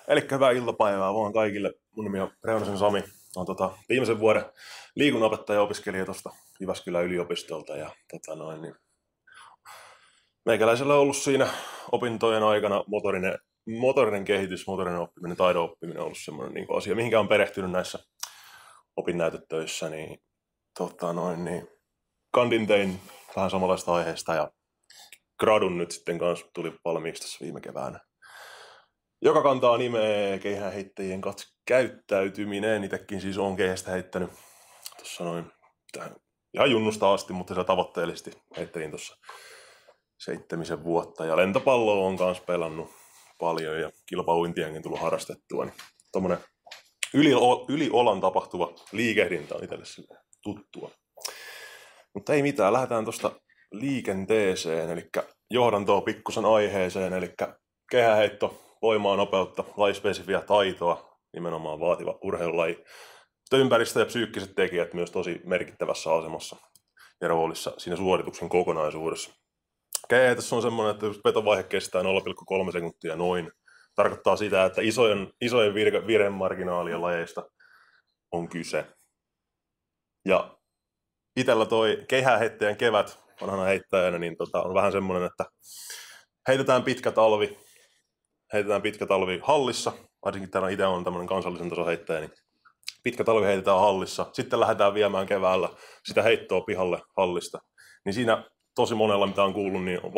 Eli hyvää iltapäivää vaan kaikille. Mun nimi on Reunasen Sami. Olen viimeisen vuoden liikunnanopettaja ja opiskelija tuosta Jyväskylän yliopistolta. Ja, meikäläisellä on ollut siinä opintojen aikana motorinen kehitys, motorinen oppiminen, taidon oppiminen on ollut semmoinen niin asia, mihinkä on perehtynyt näissä opinnäytetöissä. Kandin tein vähän samanlaista aiheesta ja gradun nyt sitten kanssa tuli valmiiksi tässä viime keväänä, joka kantaa nimeä keihäänheittäjien käyttäytyminen. Itsekin siis olen keihästä heittänyt tuossa noin ihan junnusta asti, mutta se tavoitteellisesti heittelin tuossa 7 vuotta. Ja lentopalloa on kanssa pelannut paljon ja kilpauintienkin tullut harrastettua. Niin tommonen yliolan tapahtuva liikehdintä on itselle tuttua. Mutta ei mitään, lähdetään tuosta liikenteeseen, eli johdantoa pikkusen aiheeseen, eli keihäänheitto, voimaa, nopeutta, lajispesifiä taitoa, nimenomaan vaativa urheilulaji. Mutta ympäristö ja psyykkiset tekijät myös tosi merkittävässä asemassa ja roolissa siinä suorituksen kokonaisuudessa. Keihäänheitossa on semmoinen, että vetovaihe kestää 0,3 sekuntia noin. Tarkoittaa sitä, että isojen viremarginaalien lajeista on kyse. Ja itsellä toi keihäänheittäjän kevät vanhana heittäjänä niin on vähän semmoinen, että heitetään pitkä talvi hallissa, varsinkin täällä itse on tämmöinen kansallisen tason heittäjä, niin pitkä talvi heitetään hallissa, sitten lähdetään viemään keväällä sitä heittoa pihalle hallista. Niin siinä tosi monella, mitä on kuullut, niin on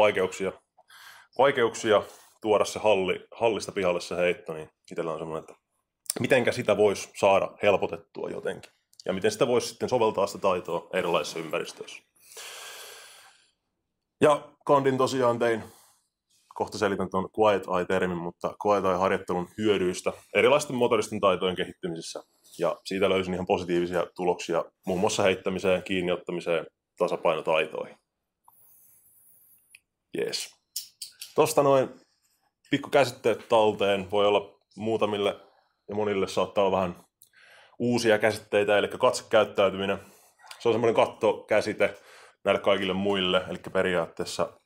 vaikeuksia tuoda se hallista pihalle se heitto, niin itsellä on semmoinen, että mitenkä sitä voisi saada helpotettua jotenkin. Ja miten sitä voisi sitten soveltaa sitä taitoa erilaisissa ympäristöissä. Ja kandin tosiaan tein, kohta selitän tuon Quiet Eye-termin, mutta Quiet Eye-harjoittelun hyödyistä erilaisten motoristen taitojen kehittymisessä. Ja siitä löysin ihan positiivisia tuloksia muun muassa heittämiseen, kiinniottamiseen, tasapainotaitoihin. Jees. Tosta noin pikku käsitteet talteen. Voi olla muutamille ja monille saattaa olla vähän uusia käsitteitä, eli katsekäyttäytyminen. Se on semmoinen kattokäsite näille kaikille muille, eli periaatteessa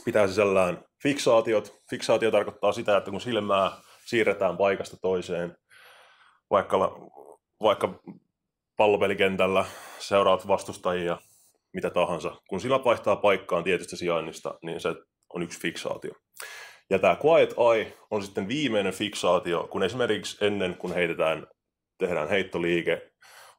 pitää sisällään fiksaatiot. Fiksaatio tarkoittaa sitä, että kun silmää siirretään paikasta toiseen, vaikka pallopelikentällä seuraat vastustajia, mitä tahansa. Kun silmät vaihtaa paikkaan tietystä sijainnista, niin se on yksi fiksaatio. Ja tämä Quiet Eye on sitten viimeinen fiksaatio, kun esimerkiksi ennen kuin tehdään heittoliike,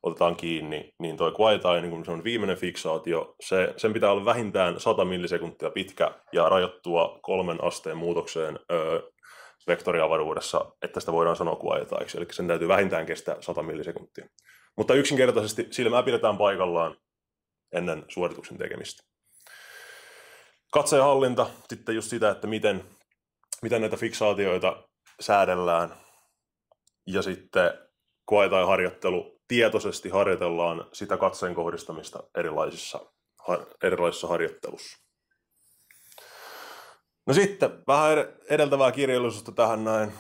otetaan kiinni, niin toi Quiet Eye, niin kun se on viimeinen fiksaatio, sen pitää olla vähintään 100 millisekuntia pitkä ja rajoittua 3 asteen muutokseen vektoriavaruudessa, että sitä voidaan sanoa Quiet Eyeksi, eli sen täytyy vähintään kestää 100 millisekuntia. Mutta yksinkertaisesti silmää pidetään paikallaan ennen suorituksen tekemistä. Katseen hallinta, sitten just sitä, että miten näitä fiksaatioita säädellään, ja sitten Quiet Eye-harjoittelu, tietoisesti harjoitellaan sitä katseen kohdistamista erilaisissa harjoittelussa. No sitten vähän edeltävää kirjallisuutta tähän näin.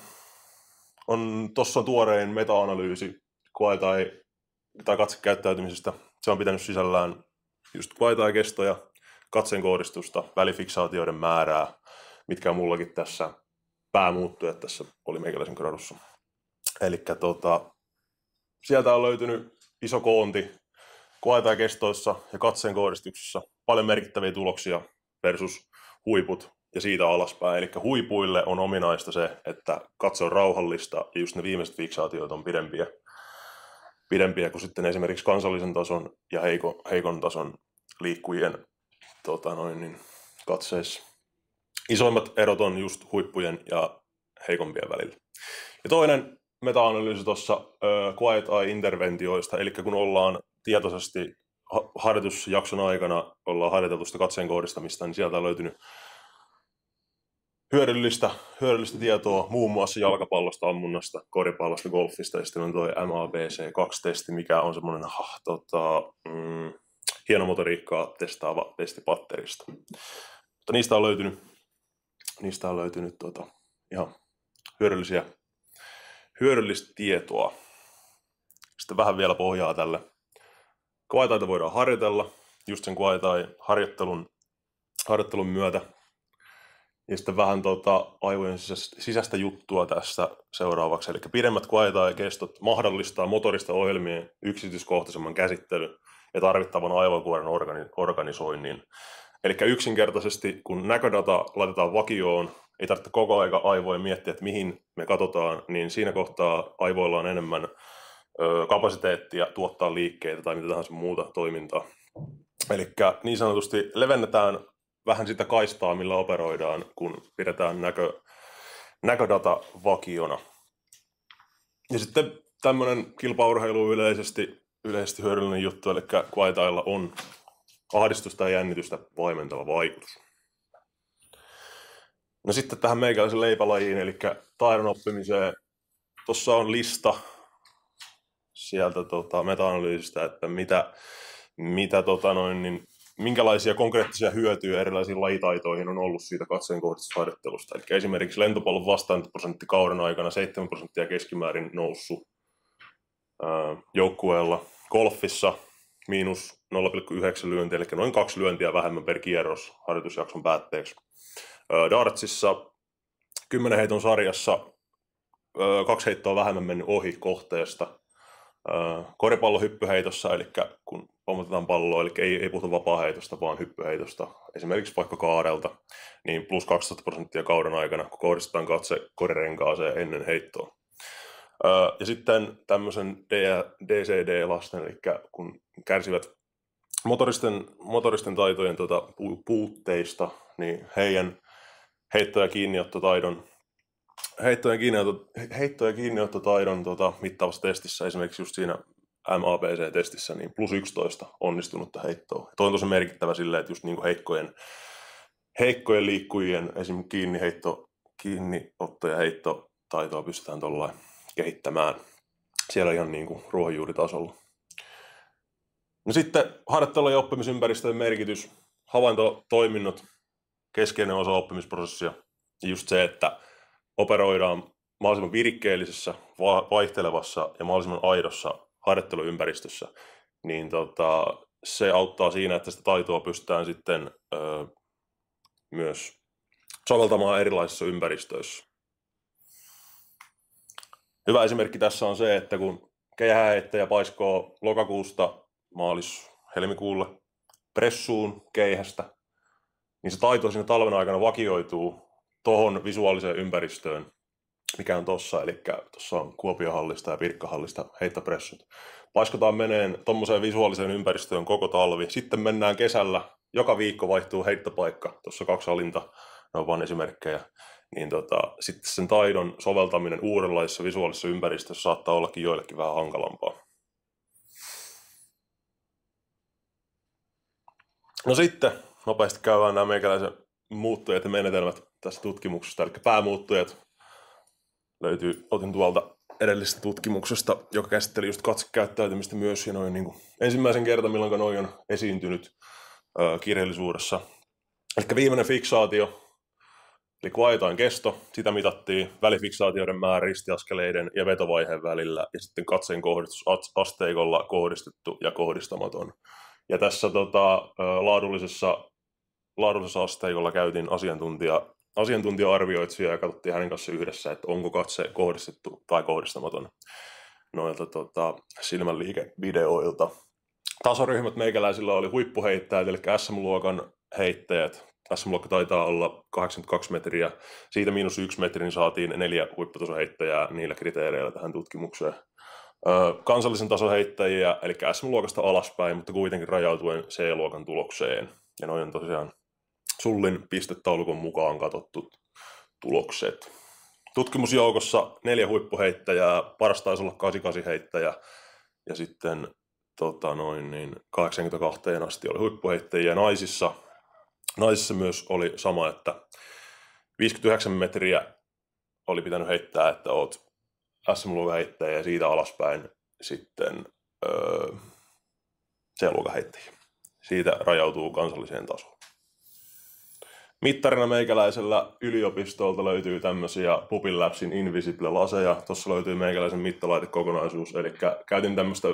Tuossa on tuorein meta-analyysi Quiet Eye tai katsekäyttäytymisestä. Se on pitänyt sisällään just Quiet Eye-kestoja, katseen kohdistusta, välifiksaatioiden määrää, mitkä on mullakin tässä päämuuttujat tässä oli meikäläisen gradussa. Eli sieltä on löytynyt iso koonti Quiet Eye-kestoissa ja katseen kohdistuksessa. Paljon merkittäviä tuloksia versus huiput ja siitä alaspäin. Eli huipuille on ominaista se, että katse on rauhallista ja just ne viimeiset fiksaatiot on pidempiä kuin sitten esimerkiksi kansallisen tason ja heikon tason liikkujien katseissa. Isoimmat erot on just huippujen ja heikompien välillä. Ja toinen meta-analyysi tuossa Quiet Eye-interventioista, eli kun ollaan tietoisesti harjoitusjakson aikana ollaan harjoiteltu sitä katseen kohdistamista, niin sieltä on löytynyt hyödyllistä tietoa muun muassa jalkapallosta, ammunnasta, koripallosta, golfista, ja sitten on tuo MABC2-testi, mikä on semmoinen hienomotoriikkaa testaava testi patterista. Mutta niistä on löytynyt ihan hyödyllistä tietoa. Sitten vähän vielä pohjaa tälle. Quiet Eyeta voidaan harjoitella just sen Quiet Eye harjoittelun myötä. Ja sitten vähän aivojen sisäistä juttua tässä seuraavaksi. Eli pidemmät koeaikakestot mahdollistaa motorista ohjelmien yksityiskohtaisemman käsittelyn ja tarvittavan aivokuoren organisoinnin. Eli yksinkertaisesti, kun näködata laitetaan vakioon, ei tarvitse koko aika aivojen miettiä, että mihin me katsotaan, niin siinä kohtaa aivoilla on enemmän kapasiteettia tuottaa liikkeitä tai mitä tahansa muuta toimintaa. Eli niin sanotusti levennetään vähän sitä kaistaa, millä operoidaan, kun pidetään näködata vakiona. Ja sitten tämmöinen kilpaurheilu yleisesti hyödyllinen juttu, eli Quiet-Eye'lla on ahdistusta ja jännitystä vaimentava vaikutus. No sitten tähän meikäläisen leipälajiin, eli taidon oppimiseen. Tuossa on lista sieltä meta-analyysistä, että minkälaisia konkreettisia hyötyjä erilaisiin lajitaitoihin on ollut siitä katseen kohdistusharjoittelusta. Eli esimerkiksi lentopallon vastaanottoprosentti kauden aikana 7% keskimäärin noussut joukkueella. Golfissa miinus 0,9 lyöntiä, eli noin 2 lyöntiä vähemmän per kierros harjoitusjakson päätteeksi. Dartsissa 10 heiton sarjassa 2 heittoa vähemmän mennyt ohi kohteesta. Koripallon hyppyheitossa, eli kun pommotetaan palloa, eli ei puhuta vapaaheitosta, vaan hyppyheitosta, esimerkiksi vaikka kaarelta, niin plus 12% kauden aikana, kun kohdistetaan katse korirenkaaseen ennen heittoa. Ja sitten tämmöisen DCD-lasten, eli kun kärsivät motoristen taitojen puutteista, niin heidän heitto- ja kiinniottotaidon mittaavassa testissä, esimerkiksi just siinä MAPC-testissä, niin plus 11 onnistunutta heittoa. Tuo on tosi merkittävä silleen, että just niin kuin heikkojen liikkujien esimerkiksi kiinniotto- ja heittotaitoa pystytään tuolla kehittämään siellä ihan niin kuin ruohonjuuritasolla. No sitten harjoittelu- ja oppimisympäristöjen merkitys, havaintotoiminnot, keskeinen osa oppimisprosessia. Ja just se, että operoidaan mahdollisimman virikkeellisessä, vaihtelevassa ja mahdollisimman aidossa harjoitteluympäristössä, niin se auttaa siinä, että sitä taitoa pystytään sitten myös soveltamaan erilaisissa ympäristöissä. Hyvä esimerkki tässä on se, että kun keihääheittäjä paiskoo lokakuusta maalis-helmikuulle pressuun keihästä, niin se taito siinä talven aikana vakioituu tuohon visuaaliseen ympäristöön, mikä on tossa, eli tuossa on Kuopiohallista ja Pirkkahallista heittopressut. Paiskotaan meneen tuommoiseen visuaaliseen ympäristöön koko talvi. Sitten mennään kesällä, joka viikko vaihtuu heittopaikka, tuossa 2 alinta, ne on vain esimerkkejä. Niin sitten sen taidon soveltaminen uudenlaisessa visuaalisessa ympäristössä saattaa ollakin joillekin vähän hankalampaa. No sitten nopeasti käydään nämä meikäläisen muuttujat ja menetelmät tässä tutkimuksesta. Eli päämuuttujat otin tuolta edellisestä tutkimuksesta, joka käsitteli just katsekäyttäytymistä myös. Ja noin niin kuin ensimmäisen kerran, milloin noin on esiintynyt kirjallisuudessa. Eli viimeinen fiksaatio, eli Quiet-Eyen kesto, sitä mitattiin välifiksaatioiden määrä ristiaskeleiden ja vetovaiheen välillä, ja sitten katseen kohdistusasteikolla kohdistettu ja kohdistamaton. Ja tässä laadullisessa asteikolla käytiin asiantuntija-arvioitsija ja katsottiin hänen kanssa yhdessä, että onko katse kohdistettu tai kohdistamaton noilta silmänliikevideoilta. Tasoryhmät meikäläisillä oli huippuheittäjät, eli SM-luokan heittäjät. SM-luokka taitaa olla 82 metriä. Siitä -1 metri, niin saatiin 4 huipputasoheittäjää niillä kriteereillä tähän tutkimukseen. Kansallisen tason heittäjiä, eli SM-luokasta alaspäin, mutta kuitenkin rajautuen C-luokan tulokseen. Ja noin on tosiaan Sullin pistetaulukon mukaan katsottu tulokset. Tutkimusjoukossa 4 huippuheittäjää, paras taisi olla 88 heittäjä, ja sitten 82 asti oli huippuheittäjiä. Naisissa myös oli sama, että 59 metriä oli pitänyt heittää, että oot SM-luokan heittäjä, ja siitä alaspäin sitten C-luokan heittäjä. Siitä rajautuu kansalliseen tasoon. Mittarina meikäläisellä yliopistolta löytyy tämmöisiä Pupil Labsin Invisible-laseja. Tuossa löytyy meikäläisen mittalaitekokonaisuus, eli käytin tämmöistä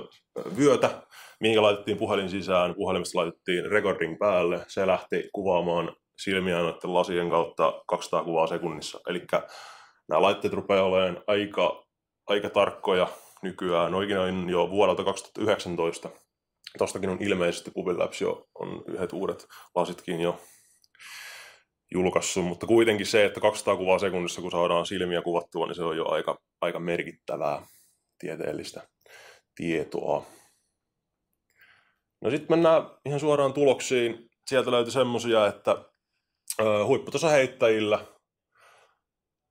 vyötä, mihin laitettiin puhelin sisään, puhelimesta laitettiin recording päälle. Se lähti kuvaamaan silmiä noiden lasien kautta 200 kuvaa sekunnissa. Eli nämä laitteet rupeaa olemaan aika tarkkoja nykyään. Noikin on jo vuodelta 2019. Tostakin on ilmeisesti Pupin Labs jo on yhdet uudet lasitkin jo julkaissut, mutta kuitenkin se, että 200 kuvaa sekunnissa, kun saadaan silmiä kuvattua, niin se on jo aika merkittävää tieteellistä tietoa. No sitten mennään ihan suoraan tuloksiin. Sieltä löytyi semmosia, että huipputasoheittäjillä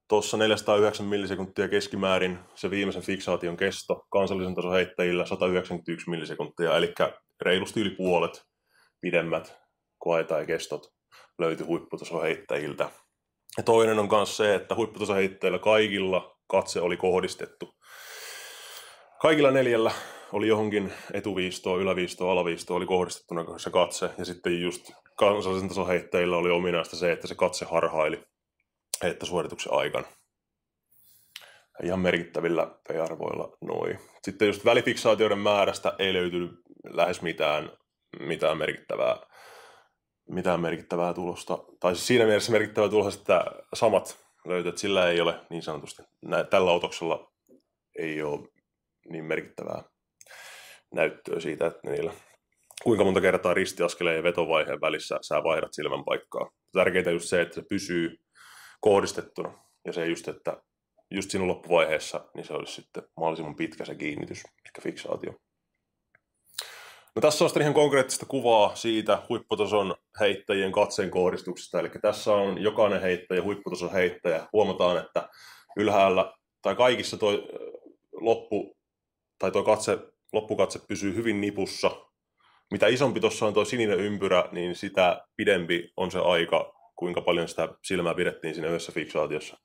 tuossa 409 millisekuntia keskimäärin se viimeisen fiksaation kesto, kansallisen tason heittäjillä 191 millisekuntia, eli reilusti yli puolet pidemmät koe- tai kestot löytyi huipputasoheittäjiltä. Ja toinen on myös se, että huipputasoheittäjillä kaikilla katse oli kohdistettu. Kaikilla 4 oli johonkin etuviistoon, yläviistoon, alaviistoon oli kohdistettuna se katse, ja sitten just kansallisen tason heittäjillä oli ominaista se, että se katse harhaili heittäsuorituksen aikana. Ihan merkittävillä p-arvoilla noin. Sitten just välifiksaatioiden määrästä ei löytynyt lähes mitään merkittävää tulosta. Tai siis siinä mielessä merkittävää tulosta, että samat löytyy, että sillä ei ole niin sanotusti. Tällä otoksella ei ole niin merkittävää näyttöä siitä, että niillä kuinka monta kertaa ristiaskeleen ja vetovaiheen välissä sä vaihdat silmän paikkaa. Tärkeintä just se, että se pysyy kohdistettuna. Ja se just, että just siinä loppuvaiheessa, niin se olisi sitten mahdollisimman pitkä se kiinnitys, eli fiksaatio. No tässä on sitten ihan konkreettista kuvaa siitä huipputason heittäjien katseen kohdistuksesta. Eli tässä on jokainen heittäjä, huipputason heittäjä. Huomataan, että ylhäällä tai kaikissa tuo loppukatse pysyy hyvin nipussa. Mitä isompi tuossa on tuo sininen ympyrä, niin sitä pidempi on se aika, kuinka paljon sitä silmää pidettiin siinä yhdessä fiksaatiossa.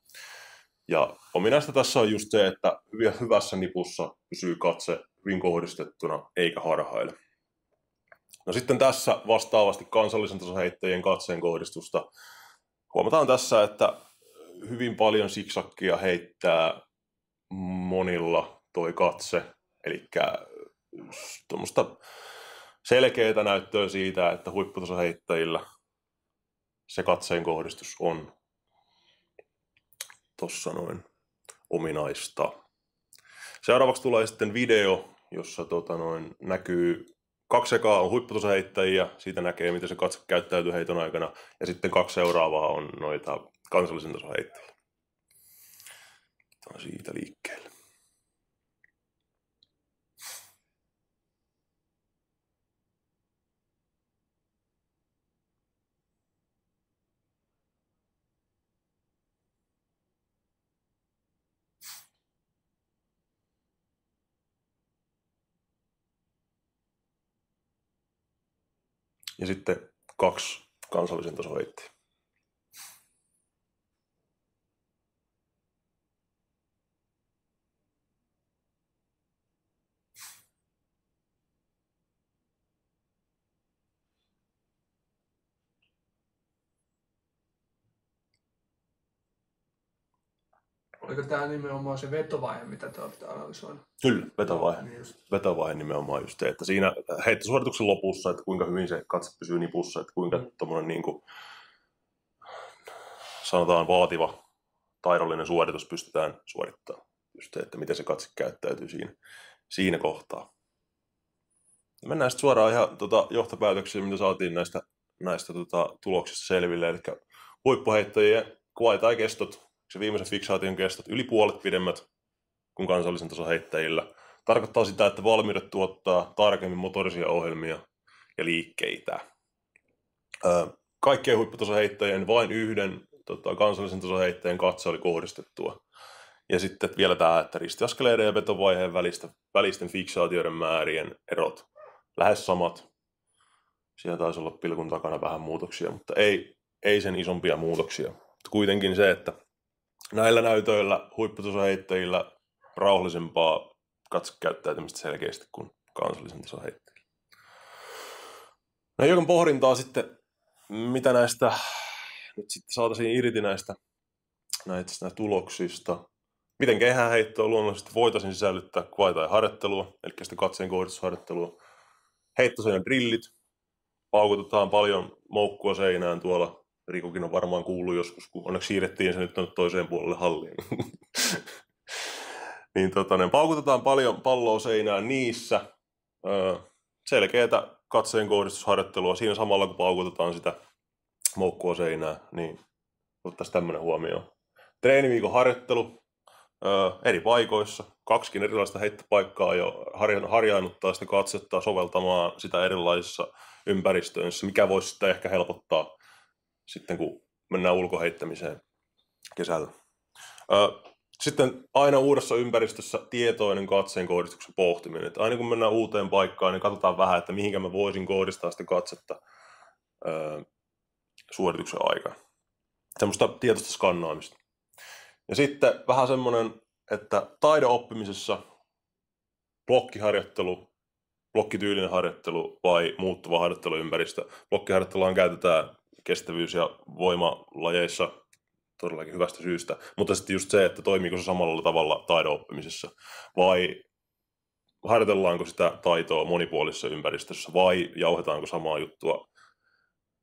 Ja ominaista tässä on just se, että hyvässä nipussa pysyy katse hyvin kohdistettuna eikä harhaile. No sitten tässä vastaavasti kansallisen tason heittäjien katseen kohdistusta. Huomataan tässä, että hyvin paljon siksakkia heittää monilla toi katse. Eli tuommoista selkeää näyttöä siitä, että huipputason heittäjillä se katseen kohdistus on tossa noin ominaista. Seuraavaksi tulee sitten video, jossa näkyy 2 ekaa on huipputason heittäjiä, siitä näkee miten se katse käyttäytyy heiton aikana, ja sitten 2 seuraavaa on noita kansallisen tason heittäjiä. Otetaan siitä liikkeelle. Ja sitten 2 kansallisen tason heittäjiä. Oliko tämä nimenomaan se vetovaihe, mitä te olette analysoineet? Kyllä, vetovaihe. Niin Vetovaihe nimenomaan just se, että siinä heittosuorituksen lopussa, että kuinka hyvin se katse pysyy nipussa, että kuinka tommoinen niin kuin, sanotaan vaativa taidollinen suoritus pystytään suorittamaan. Just se, että miten se katse käyttäytyy siinä kohtaa. Mennään sitten suoraan ihan johtopäätöksiin, mitä saatiin näistä tuloksista selville. Eli huippuheittäjien koe- tai kestot, se viimeisen fiksaation kestot, yli puolet pidemmät kuin kansallisen tason heittäjillä. Tarkoittaa sitä, että valmiudet tuottaa tarkemmin motorisia ohjelmia ja liikkeitä. Kaikkien huipputason heittäjien vain yhden kansallisen tason heittäjän katse oli kohdistettua. Ja sitten vielä tämä, että ristiaskeleiden ja vetovaiheen välisten fiksaatioiden määrien erot lähes samat. Siellä taisi olla pilkun takana vähän muutoksia, mutta ei sen isompia muutoksia. Kuitenkin se, että näillä näytöillä huipputason heittäjillä rauhallisempaa katsekäyttäytymistä selkeästi kuin kansallisen tason heittäjillä. No hiukan pohdintaa sitten, mitä näistä nyt sitten saataisiin irti näistä tuloksista. Miten kehäheittoa luonnollisesti voitaisiin sisällyttää koe- tai harjoittelua, eli sitä katseen kohdistusharjoittelua. Heittoseinän drillit, paukutetaan paljon moukkua seinään tuolla Rikukin on varmaan kuullut joskus, kun onneksi siirrettiin se nyt toiseen puolelle halliin. Niin paukutetaan paljon palloa seinään niissä. Selkeätä katseen kohdistusharjoittelua siinä samalla, kun paukutetaan sitä moukkua seinään, niin ottaisiin tämmöinen huomioon. Treeniviikon harjoittelu eri paikoissa, 2 erilaista heittopaikkaa jo harjaannuttaa sitä katsetta soveltamaan sitä erilaisissa ympäristöissä, mikä voisi sitä ehkä helpottaa sitten, kun mennään ulkoheittämiseen kesällä. Sitten aina uudessa ympäristössä tietoinen katseen kohdistuksen pohtiminen. Että aina kun mennään uuteen paikkaan, niin katsotaan vähän, että mihinkä mä voisin kohdistaa sitä katsetta suorituksen aikana. Semmoista tietoista skannaamista. Ja sitten vähän semmoinen, että taideoppimisessa blokkiharjoittelu, blokkityylinen harjoittelu vai muuttuva harjoitteluympäristö. Blokkiharjoittelua käytetään kestävyys- ja voimalajeissa todellakin hyvästä syystä, mutta sitten just se, että toimiiko se samalla tavalla taideoppimisessa vai harjoitellaanko sitä taitoa monipuolisessa ympäristössä vai jauhetaanko samaa juttua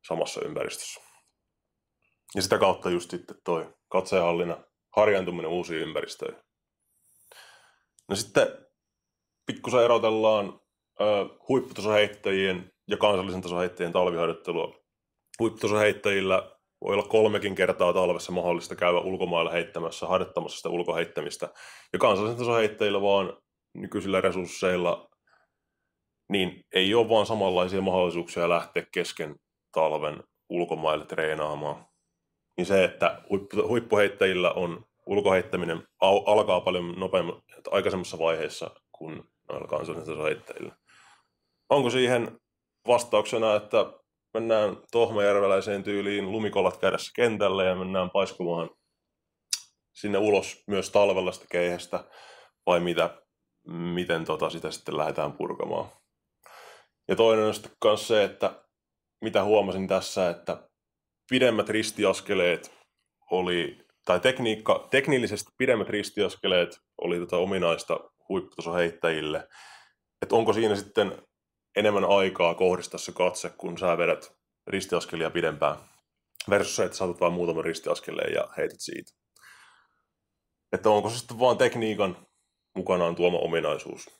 samassa ympäristössä. Ja sitä kautta just sitten toi katseenhallinnan harjaantuminen uusiin ympäristöihin. No sitten pikkusen erotellaan huipputasoheittäjien ja kansallisen tasoheittäjien talviharjoittelua. Huipputasoheittäjillä voi olla 3 kertaa talvessa mahdollista käydä ulkomailla heittämässä, harjoittamassa sitä ulkoheittämistä. Ja kansallisen tasoheittäjillä vaan nykyisillä resursseilla niin ei ole vaan samanlaisia mahdollisuuksia lähteä kesken talven ulkomaille treenaamaan. Niin se, että huippuheittäjillä on ulkoheittäminen alkaa paljon nopeammin aikaisemmassa vaiheessa kuin noilla kansallisilla tasoheittäjillä. Onko siihen vastauksena, että mennään tohmajärveläiseen tyyliin lumikolat kädessä kentälle ja mennään paiskumaan sinne ulos myös talvella sitä keihästä, vai miten sitä sitten lähdetään purkamaan. Ja toinen on sitten myös se, että mitä huomasin tässä, että pidemmät ristiaskeleet teknillisesti pidemmät ristiaskeleet oli ominaista huipputasoheittäjille. Että onko siinä sitten enemmän aikaa kohdistaa se katse, kun sä vedät ristiaskelia pidempään, versus se, että saatat vain muutaman ristiaskeleen ja heität siitä. Että onko se sitten vaan tekniikan mukanaan tuoma ominaisuus,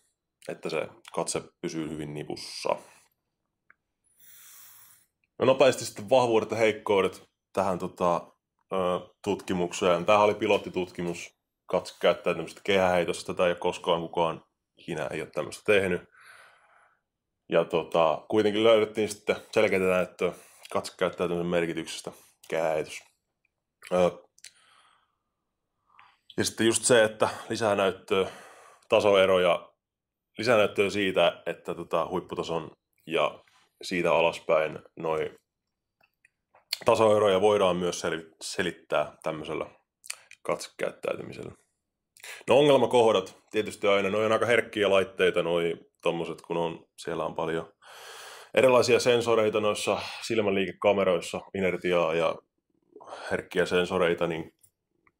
että se katse pysyy hyvin nipussa. No nopeasti sitten vahvuudet ja heikkoudet tähän tutkimukseen. Tämähän oli pilottitutkimus katsekäyttäytymistä kehäheitossa. Tätä ei ole koskaan kukaan ikinä ei ole tämmöistä tehnyt. Ja kuitenkin löydettiin sitten selkeää näyttöä katsekäyttäytymisen merkityksestä kehäheitossa. Ja sitten just se, että lisänäyttöä, tasoeroja, lisänäyttöä siitä, että huipputason ja siitä alaspäin noi tasoeroja voidaan myös selittää tämmöisellä katsekäyttäytymisellä. No ongelmakohdat tietysti aina, noi on aika herkkiä laitteita, noi tommoset, kun siellä on paljon erilaisia sensoreita noissa silmänliikekameroissa, inertiaa ja herkkiä sensoreita, niin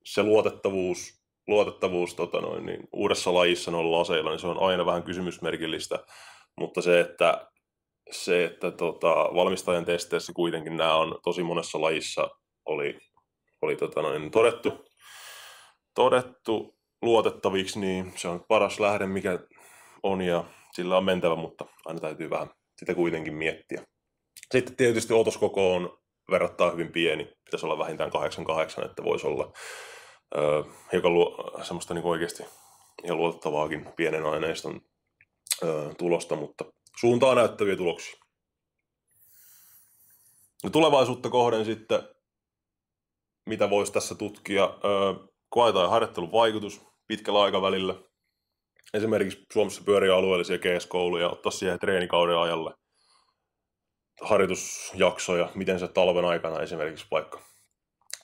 se luotettavuus niin uudessa lajissa noilla aseilla, niin se on aina vähän kysymysmerkillistä, mutta se, että valmistajan testeissä kuitenkin nämä on tosi monessa lajissa oli todettu luotettaviksi, niin se on paras lähde, mikä on, ja sillä on mentävä, mutta aina täytyy vähän sitä kuitenkin miettiä. Sitten tietysti otoskoko on verrattain hyvin pieni, pitäisi olla vähintään 8,8, että voisi olla hiukan semmoista niin oikeasti ihan luotettavaakin pienen aineiston tulosta, mutta suuntaa näyttäviä tuloksia. No tulevaisuutta kohden sitten, mitä voisi tässä tutkia, koetaan ja harjoittelun vaikutus pitkällä aikavälillä. Esimerkiksi Suomessa pyörii alueellisia GS-kouluja, ottaa siihen treenikauden ajalle harjoitusjaksoja, miten se talven aikana esimerkiksi vaikka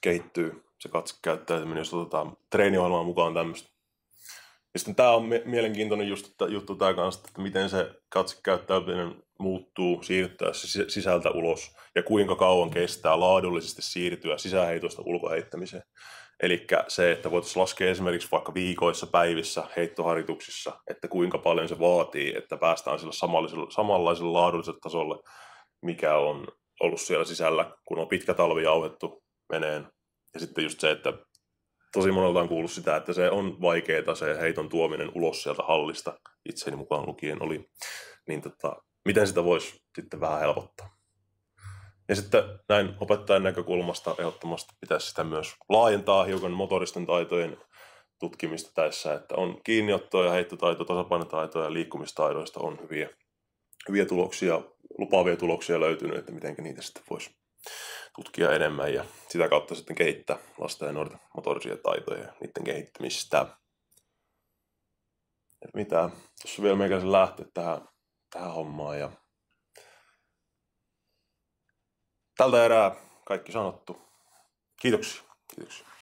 kehittyy se katsekäyttäytyminen, jos otetaan treeniohjelmaan mukaan tämmöistä. Ja sitten tämä on mielenkiintoinen juttu tämä kanssa, että miten se katsekäyttäytyminen muuttuu siirryttäessä sisältä ulos ja kuinka kauan kestää laadullisesti siirtyä sisäheitosta ulkoheittämiseen. Eli se, että voitaisiin laskea esimerkiksi vaikka viikoissa, päivissä, heittoharjoituksissa, että kuinka paljon se vaatii, että päästään sillä samanlaiselle laadulliselle tasolle, mikä on ollut siellä sisällä, kun on pitkä talvi jauhettu meneen. Ja sitten just se, että tosi monelta on kuullut sitä, että se on vaikeaa se heiton tuominen ulos sieltä hallista, itseni mukaan lukien oli, niin miten sitä voisi sitten vähän helpottaa. Ja sitten näin opettajan näkökulmasta ehdottomasti pitäisi sitä myös laajentaa hiukan motoristen taitojen tutkimista tässä, että on kiinniottoa ja heittotaito, tasapainotaitoja ja liikkumistaidoista on hyviä tuloksia, lupaavia tuloksia löytynyt, että miten niitä sitten voisi tutkia enemmän ja sitä kautta sitten kehittää lasten ja nuorten motorisia taitoja ja niiden kehittämistä. Et mitä, tuossa vielä meikäläisen lähteä tähän hommaan ja tältä erää kaikki sanottu. Kiitoksia.